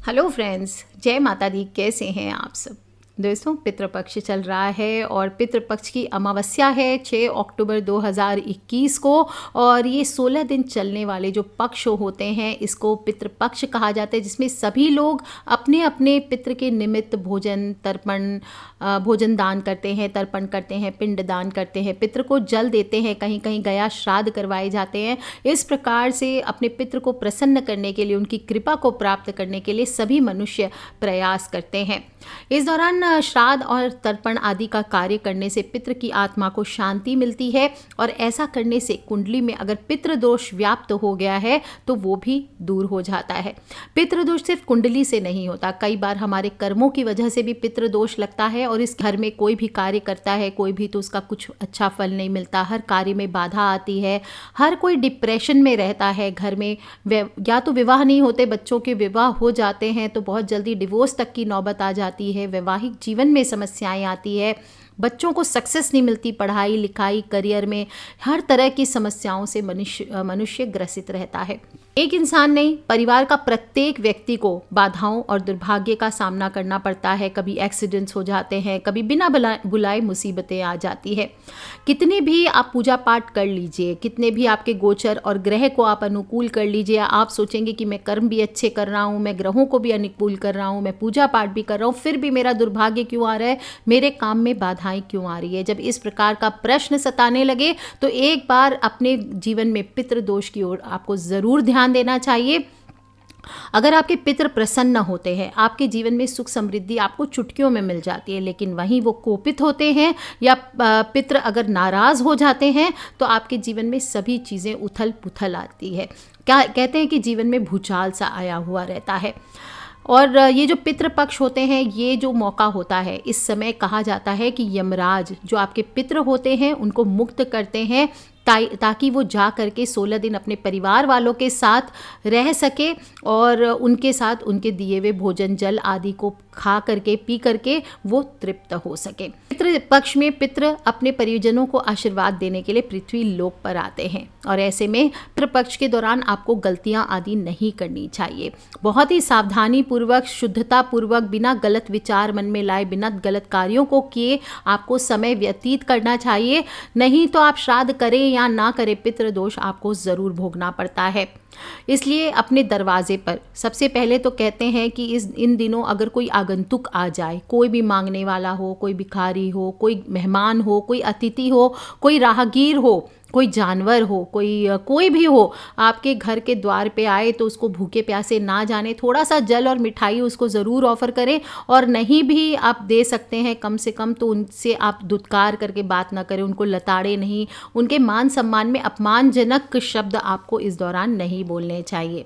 Hello friends, जय माता दी। कैसे हैं आप सब? दोस्तों, पितृपक्ष चल रहा है और पितृपक्ष की अमावस्या है 6 अक्टूबर 2021 को। और ये 16 दिन चलने वाले जो पक्ष होते हैं इसको पितृपक्ष कहा जाता है, जिसमें सभी लोग अपने अपने पितृ के निमित्त भोजन तर्पण भोजन दान करते हैं, तर्पण करते हैं, पिंड दान करते हैं, पितृ को जल देते हैं, कहीं कहीं गया श्राद्ध करवाए जाते हैं। इस प्रकार से अपने पितृ को प्रसन्न करने के लिए, उनकी कृपा को प्राप्त करने के लिए सभी मनुष्य प्रयास करते हैं। इस दौरान श्राद्ध और तर्पण आदि का कार्य करने से पितृ की आत्मा को शांति मिलती है और ऐसा करने से कुंडली में अगर पितृदोष व्याप्त हो गया है तो वो भी दूर हो जाता है। पितृदोष सिर्फ कुंडली से नहीं होता, कई बार हमारे कर्मों की वजह से भी पितृदोष लगता है और इस घर में कोई भी कार्य करता है कोई भी तो उसका कुछ अच्छा फल नहीं मिलता, हर कार्य में बाधा आती है, हर कोई डिप्रेशन में रहता है। घर में या तो विवाह नहीं होते, बच्चों के विवाह हो जाते हैं तो बहुत जल्दी डिवोर्स तक की नौबत आ जाती है, वैवाहिक जीवन में समस्याएं आती है, बच्चों को सक्सेस नहीं मिलती, पढ़ाई लिखाई करियर में हर तरह की समस्याओं से मनुष्य ग्रसित रहता है। एक इंसान नहीं, परिवार का प्रत्येक व्यक्ति को बाधाओं और दुर्भाग्य का सामना करना पड़ता है। कभी एक्सीडेंट्स हो जाते हैं, कभी बिना बुलाए मुसीबतें आ जाती है। कितने भी आप पूजा पाठ कर लीजिए, कितने भी आपके गोचर और ग्रह को आप अनुकूल कर लीजिए, आप सोचेंगे कि मैं कर्म भी अच्छे कर रहा हूँ, मैं ग्रहों को भी अनुकूल कर रहा हूँ, मैं पूजा पाठ भी कर रहा हूँ, फिर भी मेरा दुर्भाग्य क्यों आ रहा है, मेरे काम में बाधाएं क्यों आ रही है। जब इस प्रकार का प्रश्न सताने लगे तो एक बार अपने जीवन में पितृदोष की ओर आपको जरूर ध्यान देना चाहिए। अगर आपके पितृ प्रसन्न होते हैं, आपके जीवन में सुख समृद्धि आपको चुटकियों में मिल जाती है, लेकिन वहीं वो कोपित होते हैं या पितृ अगर नाराज हो जाते हैं तो आपके जीवन में सभी चीज़ें उथल पुथल आती है। क्या कहते हैं कि जीवन में भूचाल सा आया हुआ रहता है। और ये जो पितृपक्ष होते हैं, ये जो मौका होता है, इस समय कहा जाता है कि यमराज जो आपके पितृ होते हैं उनको मुक्त करते हैं ताकि वो जा करके 16 दिन अपने परिवार वालों के साथ रह सके और उनके साथ उनके दिए हुए भोजन जल आदि को खा करके पी करके वो तृप्त हो सके। पितृ पक्ष में पितृ अपने परिजनों को आशीर्वाद देने के लिए पृथ्वी लोक पर आते हैं और ऐसे में पितृपक्ष के दौरान आपको गलतियां आदि नहीं करनी चाहिए। बहुत ही सावधानी पूर्वक, शुद्धता पूर्वक, बिना गलत विचार मन में लाए, बिना गलत कार्यों को किए आपको समय व्यतीत करना चाहिए। नहीं तो आप श्राद्ध करें या ना करें, पितृदोष आपको जरूर भोगना पड़ता है। इसलिए अपने दरवाजे पर सबसे पहले तो कहते हैं कि इन दिनों अगर कोई आगंतुक आ जाए, कोई भी मांगने वाला हो, कोई भिखारी हो, कोई मेहमान हो, कोई अतिथि हो, कोई राहगीर हो, कोई जानवर हो, कोई भी हो, आपके घर के द्वार पे आए तो उसको भूखे प्यासे ना जाने, थोड़ा सा जल और मिठाई उसको ज़रूर ऑफ़र करें। और नहीं भी आप दे सकते हैं कम से कम तो उनसे आप दुत्कार करके बात ना करें, उनको लताड़े नहीं, उनके मान सम्मान में अपमानजनक शब्द आपको इस दौरान नहीं बोलने चाहिए।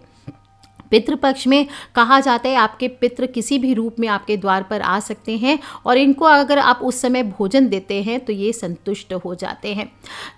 पितृपक्ष में कहा जाता है आपके पितृ किसी भी रूप में आपके द्वार पर आ सकते हैं और इनको अगर आप उस समय भोजन देते हैं तो ये संतुष्ट हो जाते हैं।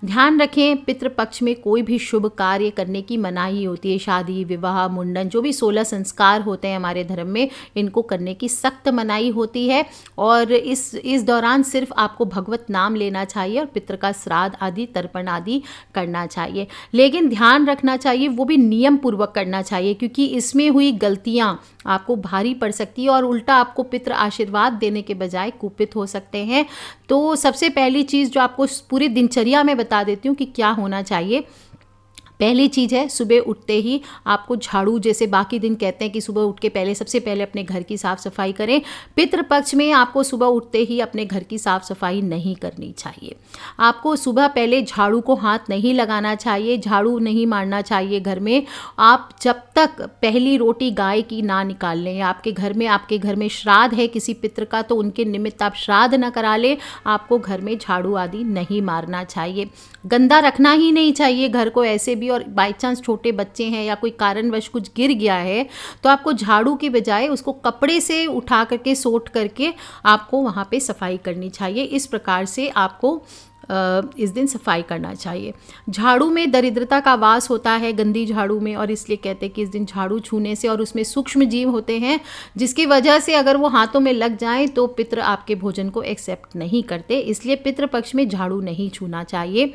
ध्यान रखें, पितृपक्ष में कोई भी शुभ कार्य करने की मनाही होती है। शादी, विवाह, मुंडन, जो भी 16 संस्कार होते हैं हमारे धर्म में, इनको करने की सख्त मनाही होती है। और इस दौरान सिर्फ आपको भगवत नाम लेना चाहिए और पितृ का श्राद्ध आदि तर्पण आदि करना चाहिए। लेकिन ध्यान रखना चाहिए वो भी नियम पूर्वक करना चाहिए, क्योंकि इसमें हुई गलतियां आपको भारी पड़ सकती है और उल्टा आपको पितृ आशीर्वाद देने के बजाय कुपित हो सकते हैं। तो सबसे पहली चीज़ जो आपको पूरी दिनचर्या में बता देती हूँ कि क्या होना चाहिए। पहली चीज़ है, सुबह उठते ही आपको झाड़ू, जैसे बाकी दिन कहते हैं कि सुबह उठ के पहले सबसे पहले अपने घर की साफ़ सफाई करें, पितृपक्ष में आपको सुबह उठते ही अपने घर की साफ़ सफाई नहीं करनी चाहिए। आपको सुबह पहले झाड़ू को हाथ नहीं लगाना चाहिए, झाड़ू नहीं मारना चाहिए घर में। आप जब तक पहली रोटी गाय की ना निकाल लें, आपके घर में श्राद्ध है किसी पितृ का तो उनके निमित्त आप श्राद्ध न करा लें, आपको घर में झाड़ू आदि नहीं मारना चाहिए। गंदा रखना ही नहीं चाहिए घर को ऐसे भी। और बाई चांस छोटे बच्चे हैं या कोई कारणवश कुछ गिर गया है तो आपको झाड़ू की बजाय उसको कपड़े से उठा करके सोट करके आपको वहाँ पे सफाई करनी चाहिए। इस प्रकार से आपको इस दिन सफाई करना चाहिए। झाड़ू में दरिद्रता का वास होता है, गंदी झाड़ू में, और इसलिए कहते हैं कि इस दिन झाड़ू छूने से, और उसमें सूक्ष्म जीव होते हैं जिसकी वजह से अगर वो हाथों में लग जाएं तो पितृ आपके भोजन को एक्सेप्ट नहीं करते। इसलिए पितृ पक्ष में झाड़ू नहीं छूना चाहिए।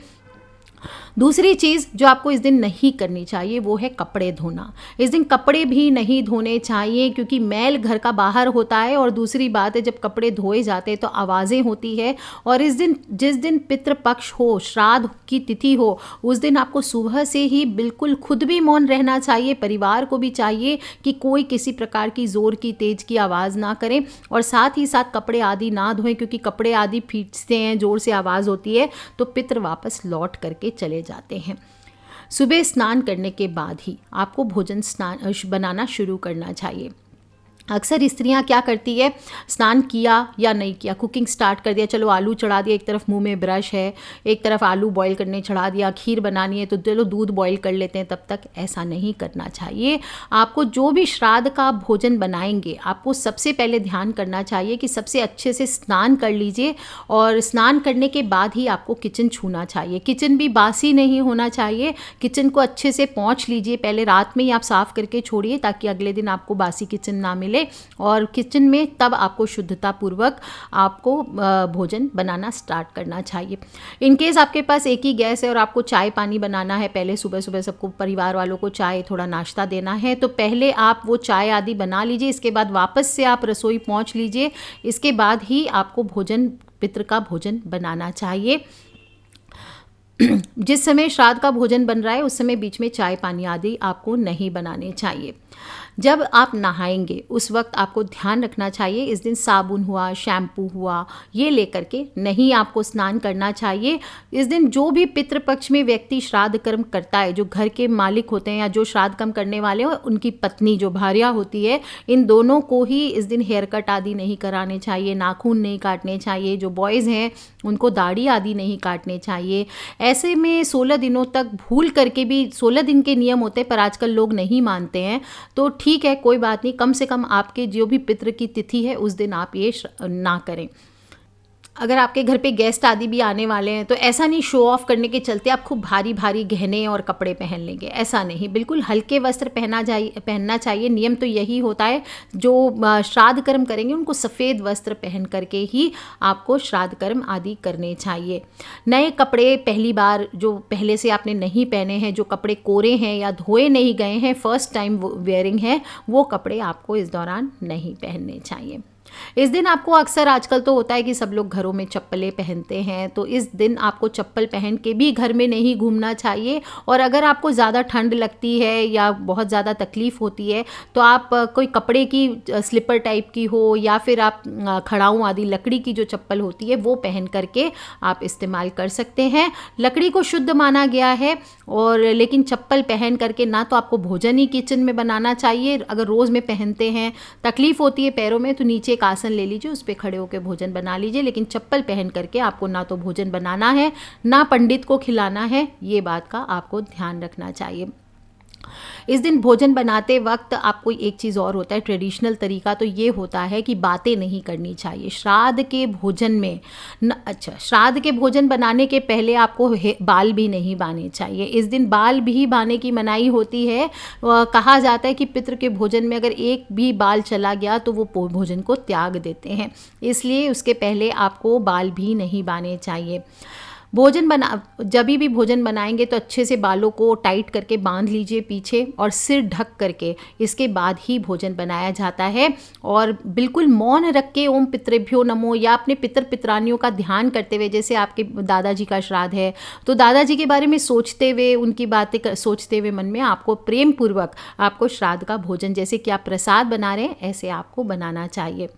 दूसरी चीज़ जो आपको इस दिन नहीं करनी चाहिए वो है कपड़े धोना। इस दिन कपड़े भी नहीं धोने चाहिए, क्योंकि मैल घर का बाहर होता है, और दूसरी बात है जब कपड़े धोए जाते हैं तो आवाज़ें होती है। और इस दिन, जिस दिन पितृपक्ष हो, श्राद्ध की तिथि हो, उस दिन आपको सुबह से ही बिल्कुल खुद भी मौन रहना चाहिए, परिवार को भी चाहिए कि कोई किसी प्रकार की ज़ोर की, तेज की आवाज़ ना करें, और साथ ही साथ कपड़े आदि ना धोएं, क्योंकि कपड़े आदि फींचते हैं, ज़ोर से आवाज़ होती है तो पितृ वापस लौट करके चले जाते हैं। सुबह स्नान करने के बाद ही आपको भोजन बनाना शुरू करना चाहिए। अक्सर स्त्रियां क्या करती है, स्नान किया या नहीं किया, कुकिंग स्टार्ट कर दिया, चलो आलू चढ़ा दिया, एक तरफ मुंह में ब्रश है, एक तरफ आलू बॉईल करने चढ़ा दिया, खीर बनानी है तो चलो दूध बॉईल कर लेते हैं तब तक। ऐसा नहीं करना चाहिए। आपको जो भी श्राद्ध का भोजन बनाएंगे, आपको सबसे पहले ध्यान करना चाहिए कि सबसे अच्छे से स्नान कर लीजिए, और स्नान करने के बाद ही आपको किचन छूना चाहिए। किचन भी बासी नहीं होना चाहिए, किचन को अच्छे से पोंछ लीजिए, पहले रात में ही आप साफ़ करके छोड़िए ताकि अगले दिन आपको बासी किचन ना मिले। और किचन में तब आपको शुद्धता पूर्वक आपको भोजन बनाना स्टार्ट करना चाहिए। इन केस आपके पास एक ही गैस है और आपको चाय पानी बनाना है, पहले सुबह सुबह सबको, परिवार वालों को चाय, थोड़ा नाश्ता देना है, तो पहले आप वो चाय आदि बना लीजिए, इसके बाद वापस से आप रसोई पहुंच लीजिए, इसके बाद ही आपको भोजन, पितृ का भोजन बनाना चाहिए। जिस समय श्राद्ध का भोजन बन रहा है उस समय बीच में चाय पानी आदि आपको नहीं बनाने चाहिए। जब आप नहाएंगे उस वक्त आपको ध्यान रखना चाहिए, इस दिन साबुन हुआ, शैम्पू हुआ, ये लेकर के नहीं आपको स्नान करना चाहिए। इस दिन जो भी पितृपक्ष में व्यक्ति श्राद्ध कर्म करता है, जो घर के मालिक होते हैं या जो श्राद्ध कर्म करने वाले हैं, उनकी पत्नी जो भार्या होती है, इन दोनों को ही इस दिन हेयर कट आदि नहीं कराने चाहिए, नाखून नहीं काटने चाहिए। जो बॉयज़ हैं उनको दाढ़ी आदि नहीं काटने चाहिए। ऐसे में 16 दिनों तक भूल करके भी, 16 दिन के नियम होते हैं पर आजकल लोग नहीं मानते हैं, तो ठीक है, कोई बात नहीं, कम से कम आपके जो भी पितृ की तिथि है उस दिन आप ये ना करें। अगर आपके घर पे गेस्ट आदि भी आने वाले हैं तो ऐसा नहीं शो ऑफ करने के चलते आप खूब भारी भारी गहने और कपड़े पहन लेंगे, ऐसा नहीं, बिल्कुल हल्के वस्त्र पहनना चाहिए। नियम तो यही होता है, जो श्राद्ध कर्म करेंगे उनको सफ़ेद वस्त्र पहन करके ही आपको श्राद्ध कर्म आदि करने चाहिए। नए कपड़े पहली बार जो पहले से आपने नहीं पहने हैं, जो कपड़े कोरे हैं या धोए नहीं गए हैं, फर्स्ट टाइम वेयरिंग है, वो कपड़े आपको इस दौरान नहीं पहनने चाहिए। इस दिन आपको अक्सर आजकल तो होता है कि सब लोग घरों में चप्पलें पहनते हैं, तो इस दिन आपको चप्पल पहन के भी घर में नहीं घूमना चाहिए। और अगर आपको ज़्यादा ठंड लगती है या बहुत ज़्यादा तकलीफ़ होती है तो आप कोई कपड़े की स्लीपर टाइप की हो या फिर आप खड़ाऊँ आदि लकड़ी की जो चप्पल होती है वो पहन करके आप इस्तेमाल कर सकते हैं। लकड़ी को शुद्ध माना गया है, और लेकिन चप्पल पहन करके ना तो आपको भोजन ही किचन में बनाना चाहिए। अगर रोज़ में पहनते हैं, तकलीफ़ होती है पैरों में, तो नीचे आसन ले लीजिए, उस पर खड़े होकर भोजन बना लीजिए, लेकिन चप्पल पहन करके आपको ना तो भोजन बनाना है ना पंडित को खिलाना है, ये बात का आपको ध्यान रखना चाहिए। इस दिन भोजन बनाते वक्त आपको एक चीज़ और होता है, ट्रेडिशनल तरीका तो ये होता है कि बातें नहीं करनी चाहिए श्राद्ध के भोजन में। श्राद्ध के भोजन बनाने के पहले आपको बाल भी नहीं बांधने चाहिए। इस दिन बाल भी बांधने की मनाही होती है। कहा जाता है कि पितृ के भोजन में अगर एक भी बाल चला गया तो वो भोजन को त्याग देते हैं, इसलिए उसके पहले आपको बाल भी नहीं बांधने चाहिए। जब भी भोजन बनाएंगे तो अच्छे से बालों को टाइट करके बांध लीजिए पीछे, और सिर ढक करके इसके बाद ही भोजन बनाया जाता है। और बिल्कुल मौन रख के ओम पितृभ्यो नमो या अपने पितर पितरानियों का ध्यान करते हुए, जैसे आपके दादाजी का श्राद्ध है तो दादाजी के बारे में सोचते हुए, उनकी बातें सोचते हुए मन में आपको प्रेम पूर्वक आपको श्राद्ध का भोजन, जैसे कि आप प्रसाद बना रहे हैं, ऐसे आपको बनाना चाहिए।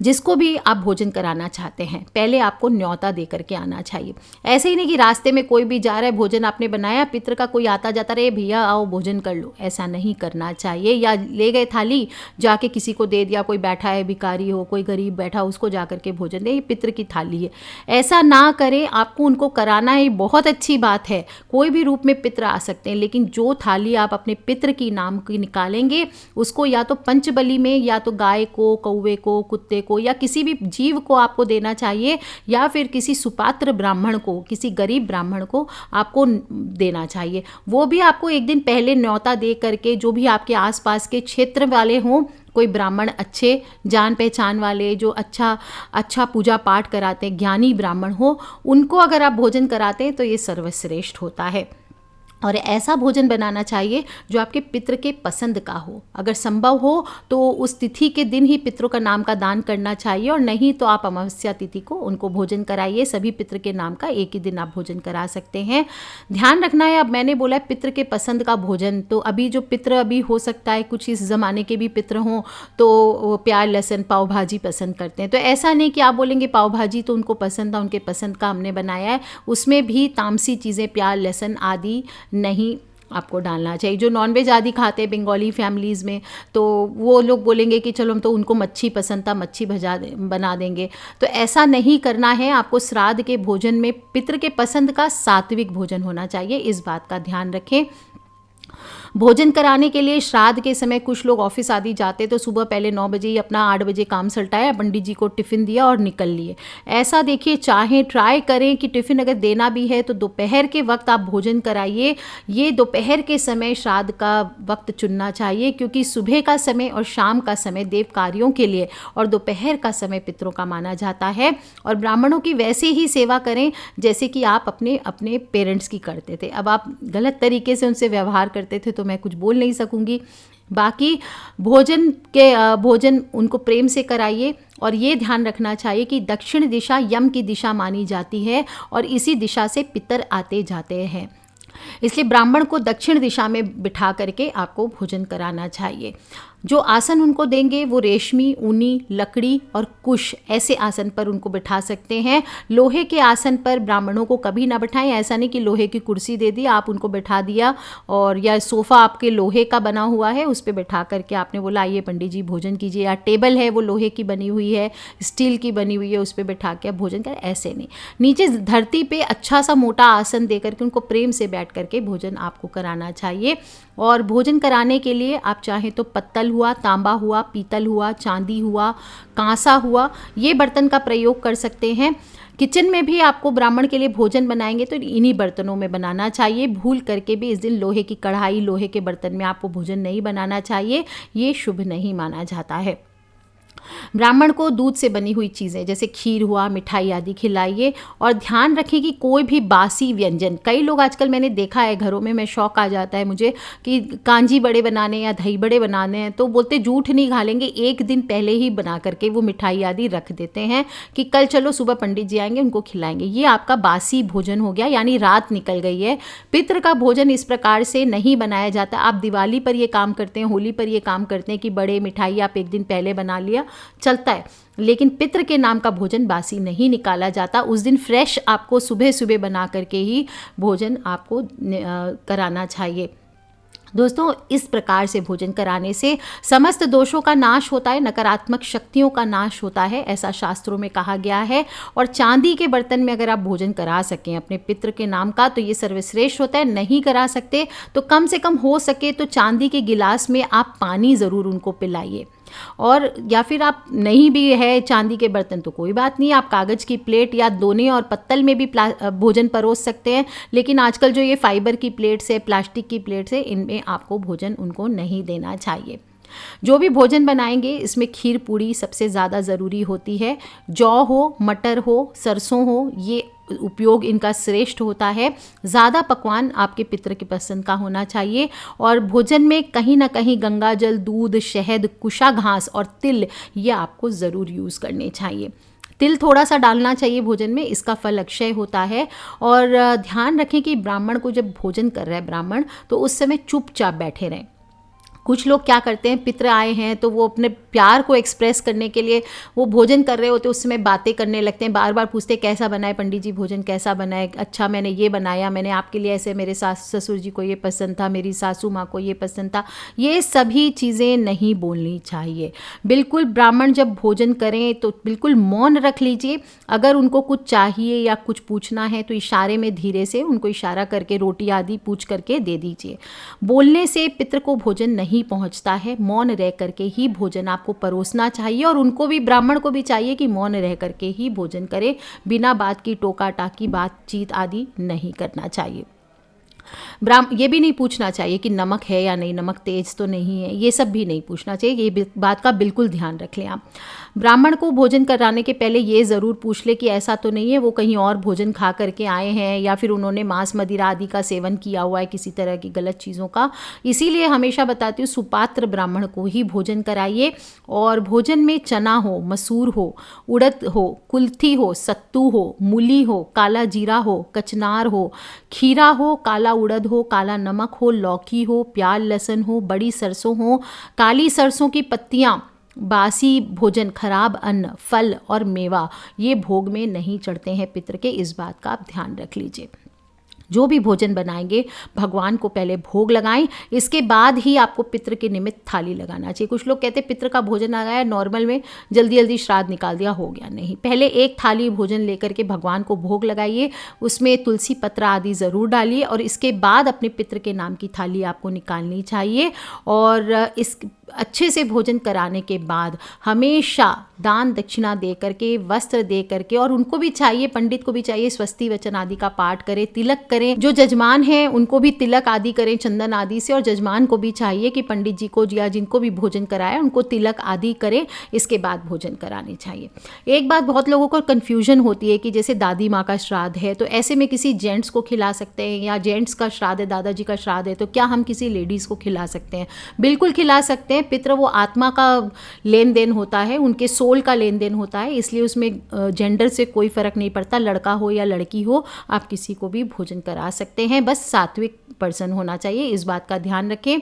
जिसको भी आप भोजन कराना चाहते हैं पहले आपको न्योता दे करके आना चाहिए। ऐसे ही नहीं कि रास्ते में कोई भी जा रहा है, भोजन आपने बनाया, पितृ का कोई आता जाता रहे, भैया आओ भोजन कर लो, ऐसा नहीं करना चाहिए। या ले गए थाली, जाके किसी को दे दिया, कोई बैठा है भिखारी हो, कोई गरीब बैठा, उसको जा करके भोजन दे, पितृ की थाली है, ऐसा ना करें। आपको उनको कराना है, बहुत अच्छी बात है, कोई भी रूप में पितृ आ सकते हैं, लेकिन जो थाली आप अपने पितृ की नाम की निकालेंगे उसको या तो पंचबली में, या तो गाय को, कौवे को, कुत्ते को या किसी भी जीव को आपको देना चाहिए, या फिर किसी सुपात्र ब्राह्मण को, किसी गरीब ब्राह्मण को आपको देना चाहिए। वो भी आपको एक दिन पहले न्योता दे करके, जो भी आपके आसपास के क्षेत्र वाले हों, कोई ब्राह्मण अच्छे जान पहचान वाले जो अच्छा पूजा पाठ कराते हैं, ज्ञानी ब्राह्मण हो, उनको अगर आप भोजन कराते हैं तो ये सर्वश्रेष्ठ होता है। और ऐसा भोजन बनाना चाहिए जो आपके पितृ के पसंद का हो। अगर संभव हो तो उस तिथि के दिन ही पितरों का नाम का दान करना चाहिए, और नहीं तो आप अमावस्या तिथि को उनको भोजन कराइए। सभी पितृ के नाम का एक ही दिन आप भोजन करा सकते हैं। ध्यान रखना है, अब मैंने बोला पितृ के पसंद का भोजन, तो अभी जो पितृ अभी हो सकता है कुछ इस ज़माने के भी पितृ हों तो प्याज लहसुन पाव भाजी पसंद करते हैं। तो ऐसा नहीं कि आप बोलेंगे पाव भाजी तो उनको पसंद था, उनके पसंद का हमने बनाया है, उसमें भी तामसी चीज़ें प्याज लहसुन आदि नहीं आपको डालना चाहिए। जो नॉनवेज आदि खाते हैं बंगाली फैमिलीज़ में, तो वो लोग बोलेंगे कि चलो हम तो उनको मच्छी पसंद था, मच्छी बना देंगे। तो ऐसा नहीं करना है। आपको श्राद्ध के भोजन में पितृ के पसंद का सात्विक भोजन होना चाहिए, इस बात का ध्यान रखें। भोजन कराने के लिए श्राद्ध के समय कुछ लोग ऑफिस आदि जाते तो सुबह पहले 9 बजे ही अपना 8 बजे काम सल्टाया, पंडित जी को टिफ़िन दिया और निकल लिए। ऐसा देखिए, चाहे ट्राई करें कि टिफ़िन अगर देना भी है तो दोपहर के वक्त आप भोजन कराइए। ये दोपहर के समय श्राद्ध का वक्त चुनना चाहिए, क्योंकि सुबह का समय और शाम का समय देव कार्यों के लिए और दोपहर का समय पितरों का माना जाता है। और ब्राह्मणों की वैसे ही सेवा करें जैसे कि आप अपने अपने पेरेंट्स की करते थे। अब आप गलत तरीके से उनसे व्यवहार करते थे तो मैं कुछ बोल नहीं सकूंगी। बाकी भोजन उनको प्रेम से कराइए। और ये ध्यान रखना चाहिए कि दक्षिण दिशा यम की दिशा मानी जाती है और इसी दिशा से पितर आते जाते हैं, इसलिए ब्राह्मण को दक्षिण दिशा में बिठा करके आपको भोजन कराना चाहिए। जो आसन उनको देंगे वो रेशमी, ऊनी, लकड़ी और कुश ऐसे आसन पर उनको बिठा सकते हैं। लोहे के आसन पर ब्राह्मणों को कभी ना बिठाएं। ऐसा नहीं कि लोहे की कुर्सी दे दी, आप उनको बिठा दिया, और या सोफ़ा आपके लोहे का बना हुआ है उस पर बिठा करके आपने बोला आइए पंडित जी भोजन कीजिए, या टेबल है वो लोहे की बनी हुई है, स्टील की बनी हुई है, उस पर बिठा के आप भोजन करें। ऐसे नहीं, नीचे धरती पे अच्छा सा मोटा आसन दे करके उनको प्रेम से बैठ करके भोजन आपको कराना चाहिए। और भोजन कराने के लिए आप चाहें तो पत्तल हुआ, तांबा हुआ, पीतल हुआ, चांदी हुआ, कांसा हुआ, ये बर्तन का प्रयोग कर सकते हैं। किचन में भी आपको ब्राह्मण के लिए भोजन बनाएंगे तो इन्हीं बर्तनों में बनाना चाहिए। भूल करके भी इस दिन लोहे की कढ़ाई, लोहे के बर्तन में आपको भोजन नहीं बनाना चाहिए, ये शुभ नहीं माना जाता है। ब्राह्मण को दूध से बनी हुई चीज़ें जैसे खीर हुआ, मिठाई आदि खिलाइए। और ध्यान रखें कि कोई भी बासी व्यंजन, कई लोग आजकल मैंने देखा है घरों में, मैं शौक आ जाता है मुझे कि कांजी बड़े बनाने या दही बड़े बनाने हैं तो बोलते जूठ नहीं घालेंगे, एक दिन पहले ही बना करके वो मिठाई आदि रख देते हैं कि कल चलो सुबह पंडित जी आएंगे उनको खिलाएंगे। ये आपका बासी भोजन हो गया, यानी रात निकल गई है। पितृ का भोजन इस प्रकार से नहीं बनाया जाता। आप दिवाली पर ये काम करते हैं, होली पर ये काम करते हैं कि बड़े मिठाई आप एक दिन पहले बना लिया, चलता है, लेकिन पितृ के नाम का भोजन बासी नहीं निकाला जाता। उस दिन फ्रेश आपको सुबह सुबह बना करके ही भोजन आपको कराना चाहिए। दोस्तों, इस प्रकार से भोजन कराने से समस्त दोषों का नाश होता है, नकारात्मक शक्तियों का नाश होता है, ऐसा शास्त्रों में कहा गया है। और चांदी के बर्तन में अगर आप भोजन करा सकें अपने पितृ के नाम का तो ये सर्वश्रेष्ठ होता है। नहीं करा सकते तो कम से कम हो सके तो चांदी के गिलास में आप पानी ज़रूर उनको पिलाइए। और या फिर आप नहीं भी है चांदी के बर्तन तो कोई बात नहीं, आप कागज़ की प्लेट या दोने और पत्तल में भी भोजन परोस सकते हैं। लेकिन आजकल जो ये फाइबर की प्लेट्स है, प्लास्टिक की प्लेट्स है, इनमें आपको भोजन उनको नहीं देना चाहिए। जो भी भोजन बनाएंगे इसमें खीर पूड़ी सबसे ज़्यादा ज़रूरी होती है। जौ हो, मटर हो, सरसों हो, ये उपयोग इनका श्रेष्ठ होता है। ज़्यादा पकवान आपके पितृ की पसंद का होना चाहिए। और भोजन में कहीं ना कहीं गंगा जल, दूध, शहद, कुशा घास और तिल ये आपको ज़रूर यूज़ करने चाहिए। तिल थोड़ा सा डालना चाहिए भोजन में, इसका फल अक्षय होता है। और ध्यान रखें कि ब्राह्मण को जब भोजन कर रहा है ब्राह्मण तो उस समय चुपचाप बैठे रहें। कुछ लोग क्या करते हैं, पितृ आए हैं तो वो अपने प्यार को एक्सप्रेस करने के लिए वो भोजन कर रहे होते हैं, उस समय बातें करने लगते हैं, बार बार पूछते हैं कैसा बनाए पंडित जी, भोजन कैसा बनाए, अच्छा मैंने ये बनाया, मैंने आपके लिए ऐसे, मेरे सास ससुर जी को ये पसंद था, मेरी सासू माँ को ये पसंद था। ये सभी चीज़ें नहीं बोलनी चाहिए। बिल्कुल ब्राह्मण जब भोजन करें तो बिल्कुल मौन रख लीजिए। अगर उनको कुछ चाहिए या कुछ पूछना है तो इशारे में धीरे से उनको इशारा करके रोटी आदि पूछ करके दे दीजिए। बोलने से पितृ को भोजन नहीं नहीं पहुंचता है, मौन रह करके ही भोजन आपको परोसना चाहिए और उनको भी, ब्राह्मण को भी चाहिए कि मौन रह करके ही भोजन करे, बिना बात की टोका टाकी बातचीत आदि नहीं करना चाहिए। ये भी नहीं पूछना चाहिए कि नमक है या नहीं, नमक तेज तो नहीं है, ये सब भी नहीं पूछना चाहिए। ये बात का बिल्कुल ध्यान रख लें आप। ब्राह्मण को भोजन कराने के पहले ये ज़रूर पूछ ले कि ऐसा तो नहीं है वो कहीं और भोजन खा करके आए हैं या फिर उन्होंने मांस मदिरा आदि का सेवन किया हुआ है, किसी तरह की गलत चीज़ों का। इसीलिए हमेशा बताती हूँ सुपात्र ब्राह्मण को ही भोजन कराइए। और भोजन में चना हो, मसूर हो, उड़द हो, कुल्थी हो, सत्तू हो, मूली हो, काला जीरा हो, कचनार हो, खीरा हो, काला उड़द हो, काला नमक हो, लौकी हो, प्याज लहसुन हो, बड़ी सरसों हो, काली सरसों की पत्तियाँ, बासी भोजन, खराब अन्न, फल और मेवा ये भोग में नहीं चढ़ते हैं पितर के। इस बात का आप ध्यान रख लीजिए। जो भी भोजन बनाएंगे भगवान को पहले भोग लगाएं, इसके बाद ही आपको पितृ के निमित्त थाली लगाना चाहिए। कुछ लोग कहते हैं पितृ का भोजन लगाया नॉर्मल में, जल्दी जल्दी श्राद्ध निकाल दिया, हो गया। नहीं, पहले एक थाली भोजन लेकर के भगवान को भोग लगाइए, उसमें तुलसी पत्र आदि ज़रूर डालिए और इसके बाद अपने पितृ के नाम की थाली आपको निकालनी चाहिए। और इस अच्छे से भोजन कराने के बाद हमेशा दान दक्षिणा दे करके, वस्त्र दे करके, और उनको भी चाहिए, पंडित को भी चाहिए स्वस्ति वचन आदि का पाठ करें, तिलक करें। जो जजमान हैं उनको भी तिलक आदि करें चंदन आदि से, और जजमान को भी चाहिए कि पंडित जी को या जिनको भी भोजन कराए उनको तिलक आदि करें, इसके बाद भोजन कराने चाहिए। एक बात बहुत लोगों को कन्फ्यूजन होती है कि जैसे दादी माँ का श्राद्ध है तो ऐसे में किसी जेंट्स को खिला सकते हैं, या जेंट्स का श्राद्ध है, दादाजी का श्राद्ध है, तो क्या हम किसी लेडीज़ को खिला सकते हैं? बिल्कुल खिला सकते हैं। पितृ वो आत्मा का लेन देन होता है, उनके सोल का लेन देन होता है, इसलिए उसमें जेंडर से कोई फर्क नहीं पड़ता, लड़का हो या लड़की हो, आप किसी को भी भोजन करा सकते हैं। बस सात्विक पर्सन होना चाहिए, इस बात का ध्यान रखें।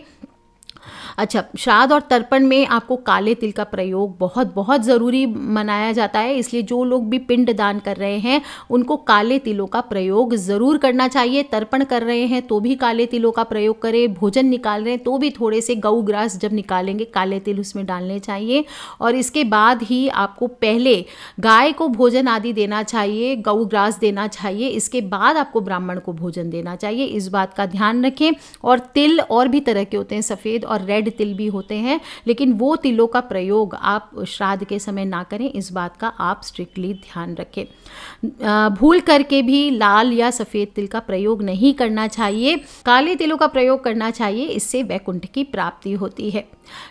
अच्छा, श्राद्ध और तर्पण में आपको काले तिल का प्रयोग बहुत बहुत ज़रूरी मनाया जाता है, इसलिए जो लोग भी पिंड दान कर रहे हैं उनको काले तिलों का प्रयोग ज़रूर करना चाहिए। तर्पण कर रहे हैं तो भी काले तिलों का प्रयोग करें, भोजन निकाल रहे हैं तो भी थोड़े से गऊ ग्रास जब निकालेंगे काले तिल उसमें डालने चाहिए। और इसके बाद ही आपको पहले गाय को भोजन आदि देना चाहिए, गऊ ग्रास देना चाहिए, इसके बाद आपको ब्राह्मण को भोजन देना चाहिए, इस बात का ध्यान रखें। और तिल और भी तरह के होते हैं, सफ़ेद और रेड तिल भी होते हैं, लेकिन वो तिलों का प्रयोग आप श्राद्ध के समय ना करें, इस बात का आप स्ट्रिक्टली ध्यान रखें। भूल करके भी लाल या सफ़ेद तिल का प्रयोग नहीं करना चाहिए, काले तिलों का प्रयोग करना चाहिए, इससे वैकुंठ की प्राप्ति होती है।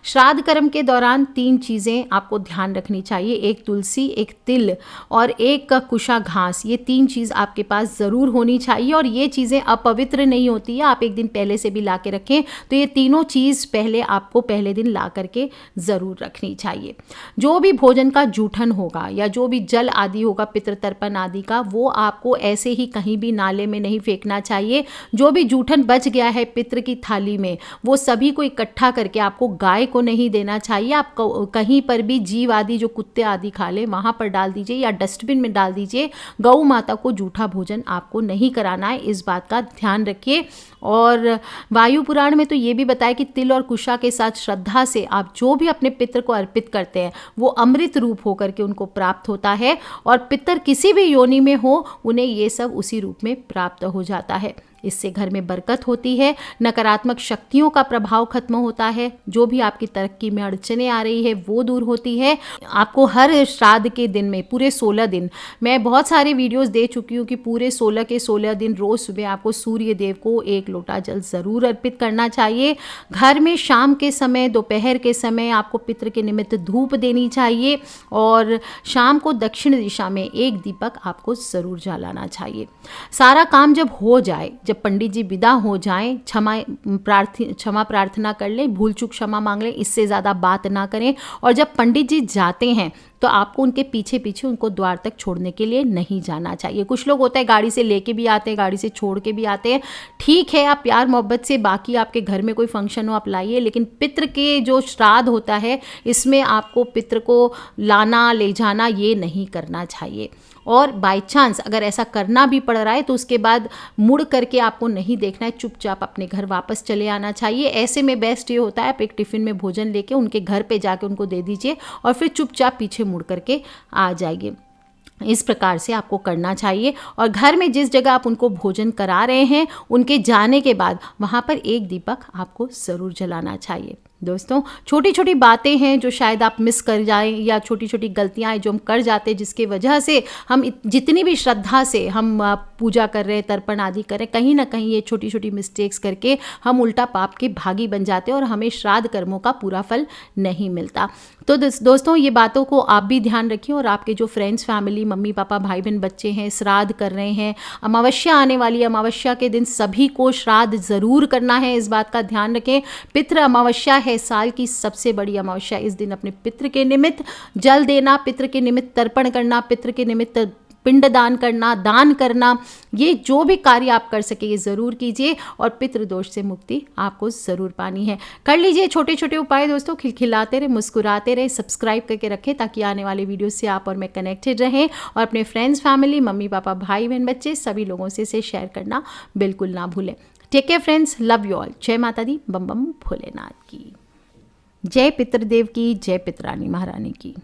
श्राद्ध कर्म के दौरान 3 चीज़ें आपको ध्यान रखनी चाहिए, एक तुलसी, एक तिल और एक कुशा घास, ये 3 चीज़ आपके पास ज़रूर होनी चाहिए। और ये चीज़ें अपवित्र नहीं होती है, आप एक दिन पहले से भी ला के रखें, तो ये तीनों चीज़ पहले आपको पहले दिन ला करके ज़रूर रखनी चाहिए। जो भी भोजन का जूठन होगा या जो भी जल आदि होगा पितृतर्पण आदि का, वो आपको ऐसे ही कहीं भी नाले में नहीं फेंकना चाहिए। जो भी जूठन बच गया है पितृ की थाली में, वो सभी को इकट्ठा करके आपको गाय को नहीं देना चाहिए, आप कहीं पर भी जीव आदि जो कुत्ते आदि खा ले वहाँ पर डाल दीजिए या डस्टबिन में डाल दीजिए। गौ माता को जूठा भोजन आपको नहीं कराना है, इस बात का ध्यान रखिए। और वायु पुराण में तो ये भी बताया कि तिल और कुशा के साथ श्रद्धा से आप जो भी अपने पितर को अर्पित करते हैं वो अमृत रूप होकर के उनको प्राप्त होता है, और पितर किसी भी योनि में हो उन्हें ये सब उसी रूप में प्राप्त हो जाता है। इससे घर में बरकत होती है, नकारात्मक शक्तियों का प्रभाव खत्म होता है, जो भी आपकी तरक्की में अड़चने आ रही है वो दूर होती है। आपको हर श्राद्ध के दिन में पूरे 16 दिन, मैं बहुत सारे वीडियोस दे चुकी हूँ कि पूरे 16 के 16 दिन रोज़ सुबह आपको सूर्य देव को 1 लोटा जल ज़रूर अर्पित करना चाहिए। घर में शाम के समय, दोपहर के समय आपको पितृ के निमित्त धूप देनी चाहिए, और शाम को दक्षिण दिशा में 1 दीपक आपको ज़रूर जलाना चाहिए। सारा काम जब हो जाए, जब पंडित जी विदा हो जाएं, क्षमा प्रार्थना कर लें, भूल चूक क्षमा मांग लें, इससे ज़्यादा बात ना करें। और जब पंडित जी जाते हैं तो आपको उनके पीछे पीछे उनको द्वार तक छोड़ने के लिए नहीं जाना चाहिए। कुछ लोग होता है गाड़ी से लेके भी आते हैं, गाड़ी से छोड़ के भी आते हैं, ठीक है, आप प्यार मोहब्बत से, बाकी आपके घर में कोई फंक्शन हो आप लाइए, लेकिन पितृ के जो श्राद्ध होता है इसमें आपको पितृ को लाना ले जाना ये नहीं करना चाहिए। और बाय चांस अगर ऐसा करना भी पड़ रहा है तो उसके बाद मुड़ करके आपको नहीं देखना है, चुपचाप अपने घर वापस चले आना चाहिए। ऐसे में बेस्ट ये होता है आप एक टिफ़िन में भोजन लेके उनके घर पे जाके उनको दे दीजिए और फिर चुपचाप पीछे मुड़ करके आ जाइए। इस प्रकार से आपको करना चाहिए। और घर में जिस जगह आप उनको भोजन करा रहे हैं उनके जाने के बाद वहाँ पर 1 दीपक आपको ज़रूर जलाना चाहिए। दोस्तों छोटी छोटी बातें हैं जो शायद आप मिस कर जाएं, या छोटी छोटी गलतियां हैं जो हम कर जाते हैं, जिसकी वजह से हम जितनी भी श्रद्धा से हम पूजा कर रहे हैं, तर्पण आदि कर रहे हैं, कहीं ना कहीं ये छोटी छोटी मिस्टेक्स करके हम उल्टा पाप के भागी बन जाते हैं और हमें श्राद्ध कर्मों का पूरा फल नहीं मिलता। तो दोस्तों ये बातों को आप भी ध्यान रखिए, और आपके जो फ्रेंड्स, फैमिली, मम्मी पापा, भाई बहन, बच्चे हैं, श्राद्ध कर रहे हैं, अमावस्या आने वाली है, अमावस्या के दिन सभी को श्राद्ध ज़रूर करना है, इस बात का ध्यान रखें। पितृ अमावस्या है, साल की सबसे बड़ी अमावस्या। इस दिन अपने पितृ के निमित्त जल देना, पितृ के निमित्त तर्पण करना, पितृ के निमित्त पिंडदान करना, दान करना, ये जो भी कार्य आप कर सके ये ज़रूर कीजिए, और पितृदोष से मुक्ति आपको ज़रूर पानी है। कर लीजिए छोटे छोटे उपाय दोस्तों, खिलखिलाते रहे, मुस्कुराते रहे, सब्सक्राइब करके रखें ताकि आने वाले वीडियो से आप और मैं कनेक्टेड रहें, और अपने फ्रेंड्स, फैमिली, मम्मी पापा, भाई बहन, बच्चे सभी लोगों से इसे शेयर करना बिल्कुल ना भूलें। Take care friends, love you all. जय माता दी, बम बम भोलेनाथ की जय, पितृदेव की जय, पितरानी महारानी की।